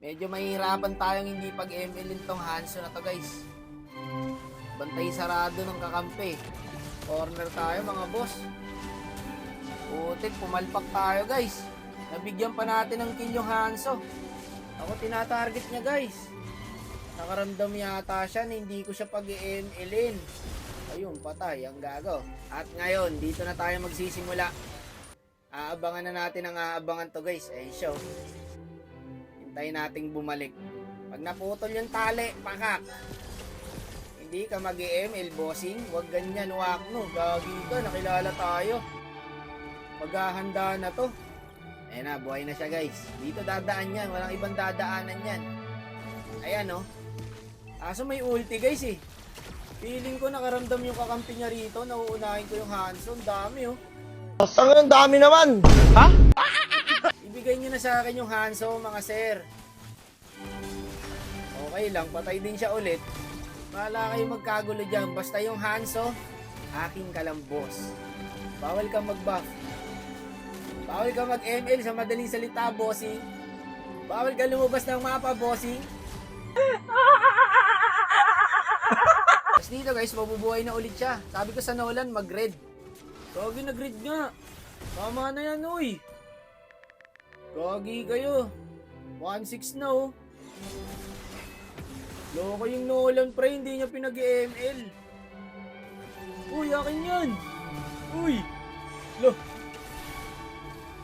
Medyo mahihirapan tayong hindi pag-MLin tong Hanzo na to guys. Bantay sarado ng kakampi. Corner tayo mga boss. Putik, pumalpak tayo guys. Nabigyan pa natin ng kill yung Hanzo. Ako tinatarget niya guys. Nakaramdam yata siya na hindi ko siya pag-MLin. Ayun, patay ang gago. At ngayon, dito na tayo magsisimula. Aabangan na natin ang aabangan to guys. Ay show. Hintayin nating bumalik. Pag naputol yung tali, pakak. Hindi ka mag-ML bossing. Huwag ganyan, wakno. Gagi ka, nakilala tayo. Maghahanda na to. Ayan na, buhay na siya guys. Dito dadaan yan. Walang ibang dadaanan yan. Ayan oh. Kaso may ulti guys eh. Feeling ko nakaramdam yung kakampi niya rito. Nauunahin ko yung Hanzo. Ang dami oh. Ang dami naman! Ha? Ibigay nyo na sa akin yung Hanzo mga sir. Okay lang, patay din siya ulit. Mahala kayo magkagulo dyan. Basta yung Hanzo, akin ka lang boss. Bawal ka mag-buff. Bawal ka mag-ML sa madaling salita, bossing. Bawal ka lumabas ng mapa, bossing. Tapos dito guys, mabubuhay na ulit siya. Sabi ko sa Nolan, mag-red. Gagi, nag-red nga. Tama na yan, uy. Gagi kayo. 1-6 na, oh. Loko yung Nolan, pre. Hindi niya pinag-ML. Uy, akin yan. Uy. Lo.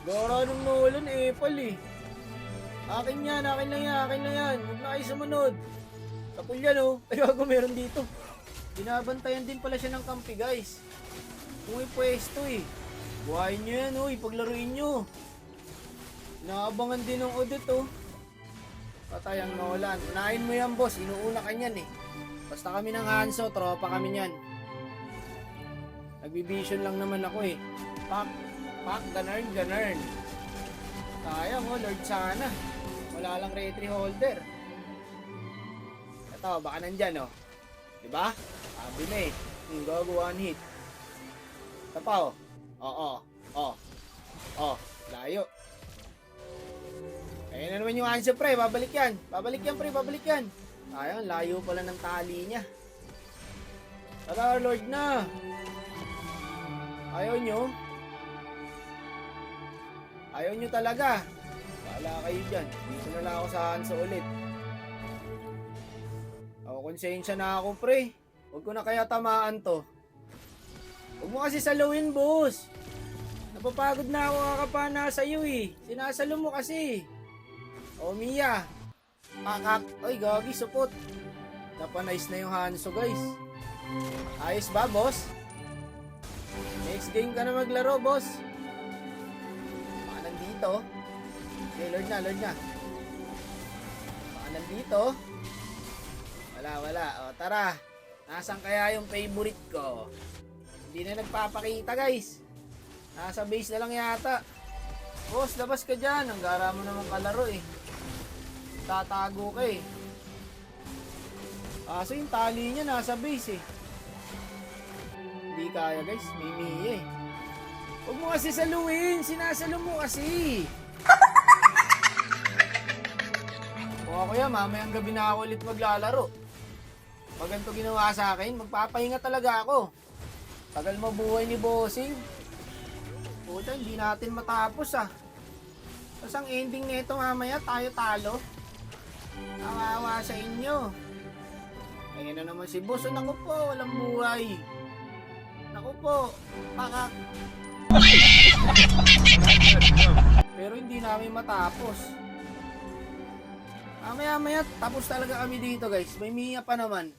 Gara ng Nolan, epal eh. Akin yan, akin na yan, akin na yan. Huwag na kayo sumunod. Tapol yan, oh. Ay, ako meron dito. Binabantayan din pala siya ng kampi, guys. Kung may pwesto eh. Buhayin nyo yan, uy. Paglaruin nyo. Inaabangan din ng audit, oh. Patay ang Nolan. Unahin mo yan, boss. Inuuna ka niyan, eh. Basta kami ng Hanzo, tropa kami niyan. Nagbibision lang naman ako, eh. Pak, ganarn. Sayang, oh. Lord sana. Wala lang retry holder. Ito, baka nandyan, oh. Diba? Sabi na, eh. Gago one hit. Ito pa, oh. Layo. Ayun na naman yung Hanzo, pre. Babalik yan, pre. Babalik yan. Ayun, layo pala ng tali niya. Tara, Lord na. Ayaw nyo talaga. Wala kayo dyan. Dito na lang ako sa Hanzo ulit. Konsensya na ako, pre. Huwag ko na kaya tamaan to. Huwag mo kasi salawin, boss. Napapagod na ako kakapana sa'yo eh. Sinasalo mo kasi. O Mia. Pakak. Oy, gagi, supot. Napanice na yung Hanzo, guys. Ayos ba, boss? Next game ka na maglaro, boss. Baka nandito. Okay, Lord na. Baka nandito. Wala. O, tara. Nasaan kaya yung favorite ko? Hindi na nagpapakita, guys. Nasa base na lang yata. Boss, labas ka dyan. Ang gara mo naman kalaro eh. Tatago ka eh. Kaso yung tali niya nasa base eh. Hindi kaya, guys. May Mia eh. Huwag mo kasi saluin. Sinasalo mo kasi. Kung ako yan, mamayang gabi na ako ulit maglalaro. Pag ganito ginawa sa akin, magpapahinga talaga ako. Tagal mabuhay ni bossing. Puta, hindi natin matapos ah. Tapos ang ending nito mamaya, tayo talo. Kawawa sa inyo. Ayun na naman si boss. Naku po, walang buhay. Naku po, pakak. Pero hindi namin matapos. Mamaya, tapos talaga kami dito guys. May Mia pa naman.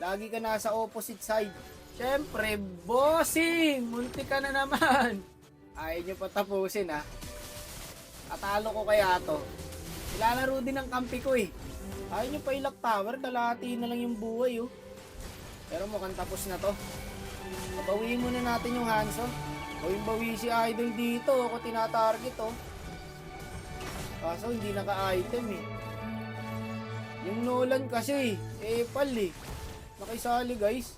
Lagi ka nasa opposite side. Siyempre, bossing! Munti ka na naman. Ayaw nyo pa tapusin ha. Atalo ko kaya to. Ilalaro din ang kampi ko eh. Ayaw nyo pa ilak tower. Dalati na lang yung buhay oh. Pero mukhang tapos na to. Bawiin muna natin yung Hanzo. Bawi si Idol dito. Ako tinatarget oh. Kaso hindi naka-item eh. Yung Nolan kasi, epal eh. Nakisali guys.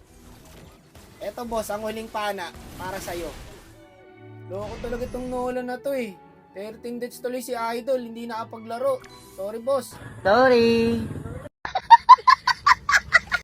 Eto boss, ang huling pana para sa'yo. Loko talaga itong Nolan na to eh. 13 deaths tuloy si Idol, hindi nakapaglaro. Sorry, boss. Sorry.